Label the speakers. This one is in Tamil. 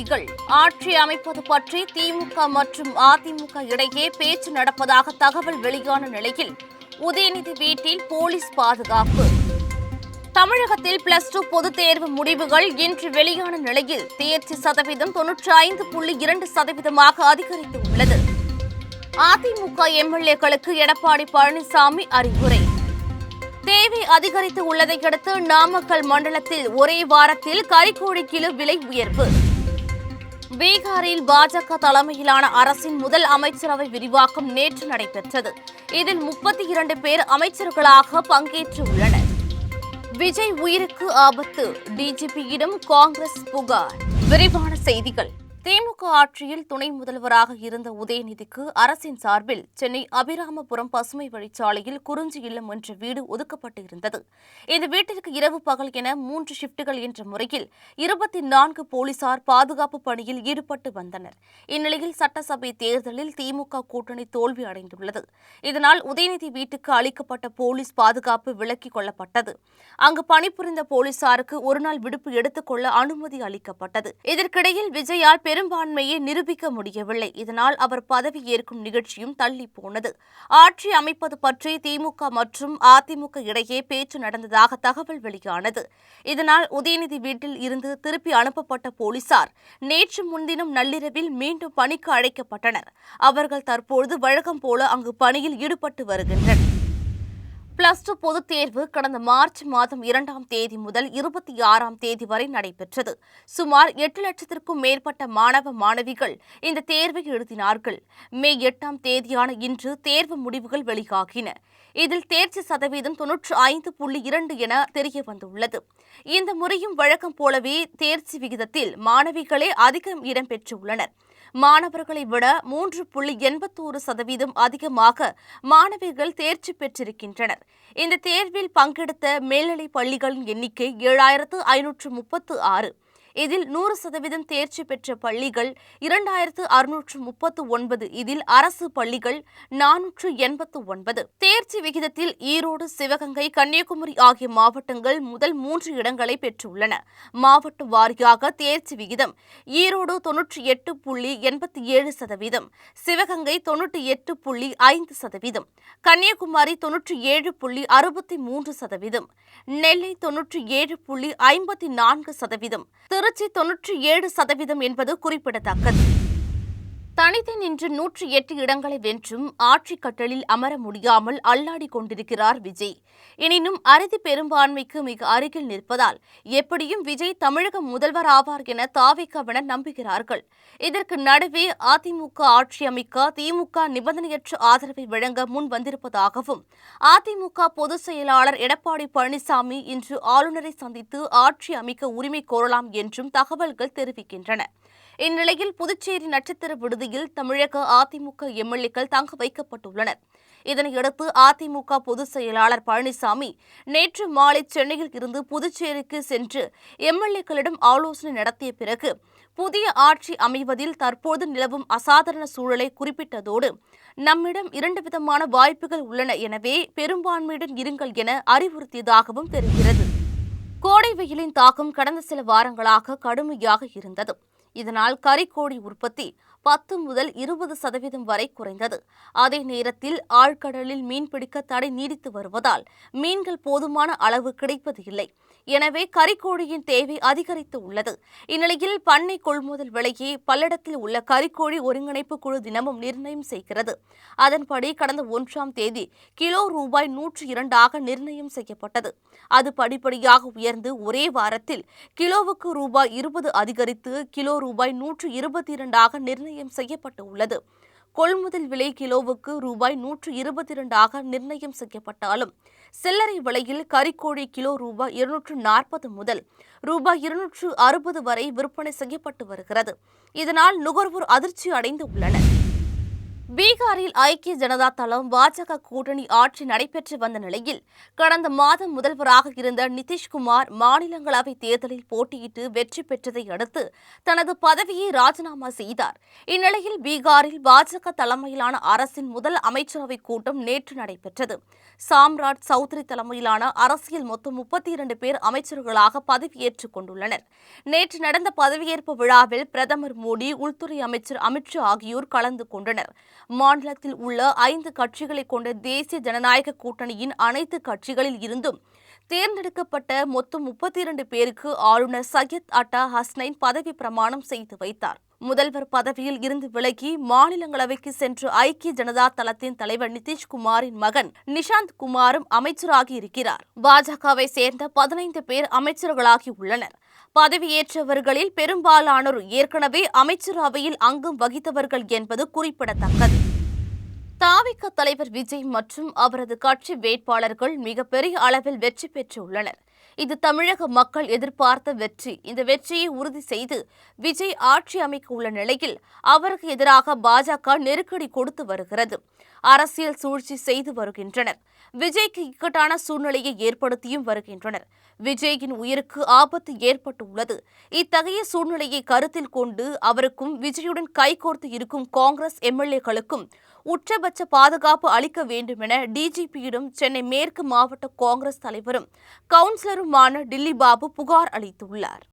Speaker 1: செய்திகள். ஆட்சி அமைப்பது பற்றி திமுக மற்றும் அதிமுக இடையே பேச்சு நடப்பதாக தகவல் வெளியான நிலையில் உதயநிதி வீட்டில் போலீஸ் பாதுகாப்பு. தமிழகத்தில் +2 பொதுத் தேர்வு முடிவுகள் இன்று வெளியான நிலையில் தேர்ச்சி சதவீதம் 95.2% அதிகரித்துள்ளது. அதிமுக எம்எல்ஏக்களுக்கு எடப்பாடி பழனிசாமி அறிவுரை. தேவை அதிகரித்து உள்ளதை அடுத்து நாமக்கல் மண்டலத்தில் ஒரே வாரத்தில் கறிக்கோழி கிலோ விலை உயர்வு. பீகாரில் பாஜக தலைமையிலான அரசின் முதல் அமைச்சரவை விரிவாக்கம் நேற்று நடைபெற்றது. இதில் 32 பேர் அமைச்சர்களாக பங்கேற்றுள்ளனர். விஜய் உயிருக்கு ஆபத்து, டிஜிபியிடம் காங்கிரஸ் புகார். விரிவான செய்திகள். திமுக ஆட்சியில் துணை முதல்வராக இருந்த உதயநிதிக்கு அரசின் சார்பில் சென்னை அபிராமபுரம் பசுமை வழிச்சாலையில் குறிஞ்சி இல்லம் என்ற வீடு ஒதுக்கப்பட்டிருந்தது. இந்த வீட்டிற்கு இரவு பகல் என 3 ஷிப்டுகள் என்ற முறையில் 24 போலீசார் பாதுகாப்பு பணியில் ஈடுபட்டு வந்தனர். இந்நிலையில் சட்டசபை தேர்தலில் திமுக கூட்டணி தோல்வி அடைந்துள்ளது. இதனால் உதயநிதி வீட்டுக்கு அளிக்கப்பட்ட போலீஸ் பாதுகாப்பு விலக்கிக் கொள்ளப்பட்டது. அங்கு பணிபுரிந்த போலீசாருக்கு ஒருநாள் விடுப்பு எடுத்துக் கொள்ள அனுமதி அளிக்கப்பட்டது. இதற்கிடையில் விஜயால் பெரும்பான்மையை நிரூபிக்க முடியவில்லை. இதனால் அவர் பதவி ஏற்கும் நிகழ்ச்சியும் தள்ளி போனது. ஆட்சி அமைப்பது பற்றி திமுக மற்றும் அதிமுக இடையே பேச்சு நடந்ததாக தகவல் வெளியானது. இதனால் உதயநிதி வீட்டில் இருந்து திருப்பி அனுப்பப்பட்ட போலீசார் நேற்று முன்தினம் நள்ளிரவில் மீண்டும் பணிக்கு அழைக்கப்பட்டனர். அவர்கள் தற்போது வழக்கம் போல அங்கு பணியில் ஈடுபட்டு வருகின்றனர். +2 பொதுத் தேர்வு கடந்த மார்ச் மாதம் 2ஆம் தேதி முதல் 26ஆம் தேதி வரை நடைபெற்றது. சுமார் 8 லட்சத்திற்கும் மேற்பட்ட மாணவ மாணவிகள் இந்த தேர்வை எழுதினார்கள். மே 8ஆம் தேதியான இன்று தேர்வு முடிவுகள் வெளியாகின. இதில் தேர்ச்சி சதவீதம் 95.2 என தெரியவந்துள்ளது. இந்த முறையும் வழக்கம் போலவே தேர்ச்சி விகிதத்தில் மாணவிகளே அதிகம் இடம்பெற்றுள்ளனர். மாணவர்களை விட 3.81% அதிகமாக மாணவிகள் தேர்ச்சி பெற்றிருக்கின்றனர். இந்த தேர்வில் பங்கெடுத்த மேல்நிலைப் பள்ளிகளின் எண்ணிக்கை 7536. இதில் 100% தேர்ச்சி பெற்ற பள்ளிகள் 2639. இதில் அரசு பள்ளிகள் 489. தேர்ச்சி விகிதத்தில் ஈரோடு, சிவகங்கை, கன்னியாகுமரி ஆகிய மாவட்டங்கள் முதல் 3 இடங்களை பெற்றுள்ளன. மாவட்ட வாரியாக தேர்ச்சி விகிதம்: ஈரோடு 98.87%, சிவகங்கை 98.5%, கன்னியாகுமரி 97.63%, நெல்லை 97.54%, திருச்சி 97% என்பது குறிப்பிடத்தக்கது. தனித்து நின்று 108 இடங்களை வென்றும் ஆட்சி கட்டலில் அமர முடியாமல் அல்லாடி கொண்டிருக்கிறார் விஜய். எனினும் அறுதி பெரும்பான்மைக்கு மிக அருகில் நிற்பதால் எப்படியும் விஜய் தமிழக முதல்வர் ஆவார் என தாவேகாவினர் நம்புகிறார்கள். இதற்கு நடுவே அதிமுக ஆட்சி அமைக்க திமுக நிபந்தனையற்ற ஆதரவை வழங்க முன் வந்திருப்பதாகவும், அதிமுக பொதுச் செயலாளர் எடப்பாடி பழனிசாமி இன்று ஆளுநரை சந்தித்து ஆட்சி அமைக்க உரிமை கோரலாம் என்றும் தகவல்கள் தெரிவிக்கின்றன. இந்நிலையில் புதுச்சேரி நட்சத்திர விடுதியில் தமிழக அதிமுக எம்எல்ஏக்கள் தங்க வைக்கப்பட்டுள்ளனர். இதனையடுத்து அதிமுக பொதுச் செயலாளர் பழனிசாமி நேற்று மாலை சென்னையில் இருந்து புதுச்சேரிக்கு சென்று எம்எல்ஏக்களிடம் ஆலோசனை நடத்திய பிறகு புதிய ஆட்சி அமைவதில் தற்போது நிலவும் அசாதாரண சூழலை குறிப்பிட்டதோடு, நம்மிடம் 2 விதமான வாய்ப்புகள் உள்ளன, எனவே பெரும்பான்மையுடன் இருங்கள் என அறிவுறுத்தியதாகவும் தெரிகிறது. கோடை வெயிலின் தாக்கம் கடந்த சில வாரங்களாக கடுமையாக இருந்தது. இதனால் கறிக்கோழி உற்பத்தி 10 முதல் 20% வரை குறைந்தது. அதே நேரத்தில் ஆழ்கடலில் மீன்பிடிக்க தடை நீடித்து வருவதால் மீன்கள் போதுமான அளவு கிடைப்பது இல்லை. எனவே கறிக்கோழியின் தேவை அதிகரித்து உள்ளது. இந்நிலையில் பண்ணை கொள்முதல் விலையை பல்லடத்தில் உள்ள கறிக்கோழி ஒருங்கிணைப்பு குழு தினமும் நிர்ணயம் செய்கிறது. அதன்படி கடந்த 1ஆம் தேதி கிலோ ரூபாய் 102 நிர்ணயம் செய்யப்பட்டது. அது படிப்படியாக உயர்ந்து ஒரே வாரத்தில் கிலோவுக்கு ரூபாய் 20 அதிகரித்து கிலோ ரூபாய் 122 நிர்ணயம் செய்யப்பட்டு உள்ளது. கொள்முதல் விலை கிலோவுக்கு ரூபாய் 122 நிர்ணயம் செய்யப்பட்டாலும் சில்லறை விலையில் கறிக்கோழி கிலோ ரூபாய் 240 முதல் ரூபாய் 260 வரை விற்பனை செய்யப்பட்டு வருகிறது. இதனால் நுகர்வோர் அதிர்ச்சி அடைந்து உள்ளனர். பீகாரில் ஐக்கிய ஜனதா தளம் பாஜக கூட்டணி ஆட்சி நடைபெற்று வந்த நிலையில் கடந்த மாதம் முதல்வராக இருந்த நிதிஷ்குமார் மாநிலங்களவை தேர்தலில் போட்டியிட்டு வெற்றி பெற்றதை அடுத்து தனது பதவியை ராஜினாமா செய்தார். இந்நிலையில் பீகாரில் பாஜக தலைமையிலான அரசின் முதல் அமைச்சரவை கூட்டம் நேற்று நடைபெற்றது. சாம்ராட் சௌத்ரி தலைமையிலான அரசியல் மொத்தம் 32 பேர் அமைச்சர்களாக பதவியேற்றுக் கொண்டுள்ளனர். நேற்று நடந்த பதவியேற்பு விழாவில் பிரதமர் மோடி, உள்துறை அமைச்சர் அமித்ஷா ஆகியோர் கலந்து கொண்டனர். மாநிலத்தில் உள்ள 5 கட்சிகளை கொண்ட தேசிய ஜனநாயக கூட்டணியின் அனைத்து கட்சிகளில் இருந்தும் தேர்ந்தெடுக்கப்பட்ட மொத்தம் 32 பேருக்கு ஆளுநர் சையத் அட்டா ஹஸ்னைன் பதவி பிரமாணம் செய்து வைத்தார். முதல்வர் பதவியில் இருந்து விலகி மாநிலங்களவைக்கு சென்ற ஐக்கிய ஜனதா தளத்தின் தலைவர் நிதிஷ்குமாரின் மகன் நிஷாந்த் குமாரும் அமைச்சராகி இருக்கிறார். பாஜகவை சேர்ந்த 15 பேர் அமைச்சர்களாகி உள்ளனர். பதவியேற்றவர்களில் பெரும்பாலானோர் ஏற்கனவே அமைச்சரவையில் அங்கம் வகித்தவர்கள் என்பது குறிப்பிடத்தக்கது. தாவிக தலைவர் விஜய் மற்றும் அவரது கட்சி வேட்பாளர்கள் மிகப்பெரிய அளவில் வெற்றி பெற்றுள்ளனர். இது தமிழக மக்கள் எதிர்பார்த்த வெற்றி. இந்த வெற்றியை உறுதி செய்து விஜய் ஆட்சி அமைக்க உள்ள நிலையில் அவருக்கு எதிராக பாஜக நெருக்கடி கொடுத்து வருகிறது. அரசியல் சூழ்ச்சி செய்து வருகின்றனர். விஜய்க்கு இக்கட்டான சூழ்நிலையை ஏற்படுத்தியும் வருகின்றனர். விஜயின் உயிருக்கு ஆபத்து ஏற்பட்டுள்ளது. இத்தகைய சூழ்நிலையை கருத்தில் கொண்டு அவருக்கும் விஜயுடன் கைகோர்த்து இருக்கும் காங்கிரஸ் எம்எல்ஏக்களுக்கும் உச்சபட்ச பாதுகாப்பு அளிக்க வேண்டுமென டிஜிபியிடம் சென்னை மேற்கு மாவட்ட காங்கிரஸ் தலைவரும் கவுன்சிலருமான டில்லி பாபு புகார் அளித்துள்ளார்.